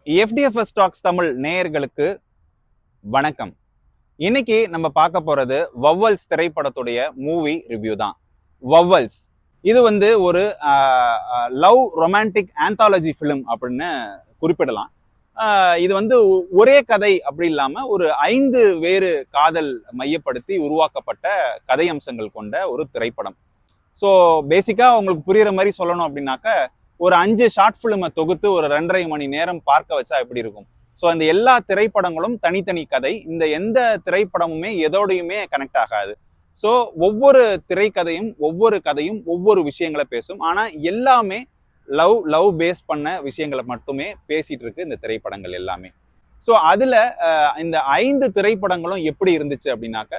FDFS stocks Tamil நேயர்களுக்கு வணக்கம். இன்னைக்கு நம்ம பார்க்க போறது வவ்வல்ஸ் திரைப்படத்துடைய மூவி ரிவ்யூ தான். வவ்வல்ஸ் இது வந்து ஒரு லவ் ரொமான்டிக் ஆந்தாலஜி ஃபிலிம் அப்படின்னு குறிப்பிடலாம். இது வந்து ஒரே கதை அப்படி இல்லாம ஒரு 5 வேறு காதல் மையப்படுத்தி உருவாக்கப்பட்ட கதை அம்சங்கள் கொண்ட ஒரு திரைப்படம். ஸோ பேசிக்கா உங்களுக்கு புரியுற மாதிரி சொல்லணும் அப்படின்னாக்க, ஒரு 5 ஷார்ட் ஃபிலிமை தொகுத்து ஒரு 2.5 மணி நேரம் பார்க்க வச்சா எப்படி இருக்கும். ஸோ அந்த எல்லா திரைப்படங்களும் தனித்தனி கதை. இந்த எந்த திரைப்படமுமே எதோடையுமே கனெக்ட் ஆகாது. ஸோ ஒவ்வொரு திரைக்கதையும் ஒவ்வொரு கதையும் ஒவ்வொரு விஷயங்களை பேசும். ஆனா எல்லாமே லவ் பேஸ் பண்ண விஷயங்களை மட்டுமே பேசிட்டு இருக்கு இந்த திரைப்படங்கள் எல்லாமே. ஸோ அதுல இந்த 5 திரைப்படங்களும் எப்படி இருந்துச்சு அப்படின்னாக்க,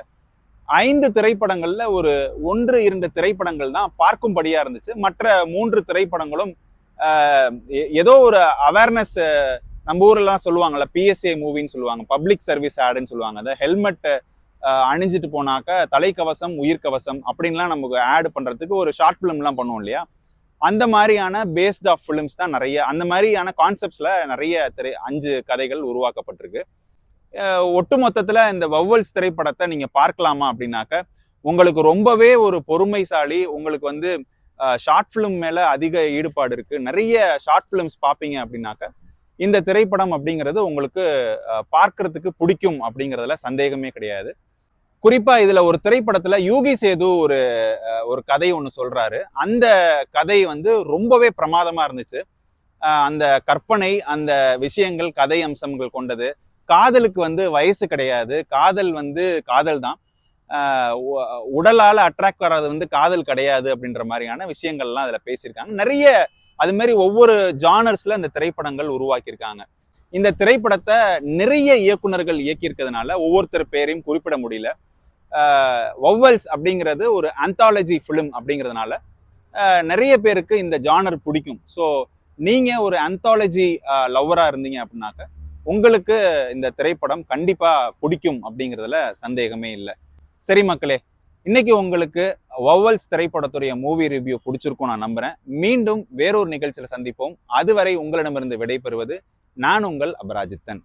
5 திரைப்படங்கள்ல ஒரு 1-2 திரைப்படங்கள் தான் பார்க்கும்படியா இருந்துச்சு. மற்ற 3 திரைப்படங்களும் ஏதோ ஒரு அவேர்னஸ், நம்ம ஊரெல்லாம் சொல்லுவாங்கல்ல, PSA மூவின்னு சொல்லுவாங்க, பப்ளிக் சர்வீஸ் ஆடுன்னு சொல்லுவாங்க. அந்த ஹெல்மெட் அணிஞ்சிட்டு போனாக்க தலைக்கவசம் உயிர்கவசம் அப்படின்லாம் நமக்கு ஆட் பண்றதுக்கு ஒரு ஷார்ட் ஃபிலிம்லாம் பண்ணுவோம் இல்லையா, அந்த மாதிரியான பேஸ்ட் ஆஃப் ஃபிலிம்ஸ் தான் நிறைய, அந்த மாதிரியான கான்செப்ட்ஸ்ல நிறைய 5 கதைகள் உருவாக்கப்பட்டிருக்கு. ஒட்டு மொத்தத்துல இந்த வவ்வல்ஸ் திரைப்படத்தை நீங்க பார்க்கலாமா அப்படின்னாக்க, உங்களுக்கு ரொம்பவே ஒரு பொறுமைசாலி, உங்களுக்கு வந்து ஷார்ட் ஃபிலிம் மேல அதிக ஈடுபாடு இருக்கு, நிறைய ஷார்ட் ஃபிலிம்ஸ் பார்ப்பீங்க அப்படின்னாக்க இந்த திரைப்படம் அப்படிங்கிறது உங்களுக்கு பார்க்கறதுக்கு பிடிக்கும் அப்படிங்கிறதுல சந்தேகமே கிடையாது. குறிப்பா இதுல ஒரு திரைப்படத்துல யூகி சேது ஒரு கதை ஒண்ணு சொல்றாரு. அந்த கதை வந்து ரொம்பவே பிரமாதமா இருந்துச்சு. அந்த கற்பனை, அந்த விஷயங்கள், கதை அம்சங்கள் கொண்டது. காதலுக்கு வந்து வயசு கிடையாது, காதல் வந்து காதல் தான், உடலால அட்ராக்ட் வர்றது வந்து காதல் கிடையாது அப்படின்ற மாதிரியான விஷயங்கள்லாம் அதுல பேசியிருக்காங்க. நிறைய அது மாதிரி ஒவ்வொரு ஜானர்ஸ்ல இந்த திரைப்படங்கள் உருவாக்கியிருக்காங்க. இந்த திரைப்படத்தை நிறைய இயக்குனர்கள் இயக்கியிருக்கிறதுனால ஒவ்வொருத்தர் பேரையும் குறிப்பிட முடியல. வவ்வல்ஸ் அப்படிங்கிறது ஒரு ஆந்தாலஜி ஃபிலிம் அப்படிங்கிறதுனால நிறைய பேருக்கு இந்த ஜானர் பிடிக்கும். ஸோ நீங்க ஒரு ஆந்தாலஜி லவ்வரா இருந்தீங்க அப்படின்னாக்க உங்களுக்கு இந்த திரைப்படம் கண்டிப்பா பிடிக்கும் அப்படிங்கிறதுல சந்தேகமே இல்லை. சரி மக்களே, இன்னைக்கு உங்களுக்கு வவ்வல்ஸ் திரைப்படத்துடைய மூவி ரிவ்யூ பிடிச்சிருக்கும் நான் நம்புறேன். மீண்டும் வேறொரு நிகழ்ச்சியில சந்திப்போம். அதுவரை உங்களிடமிருந்து விடைபெறுவது நான் உங்கள் அபராஜித்தன்.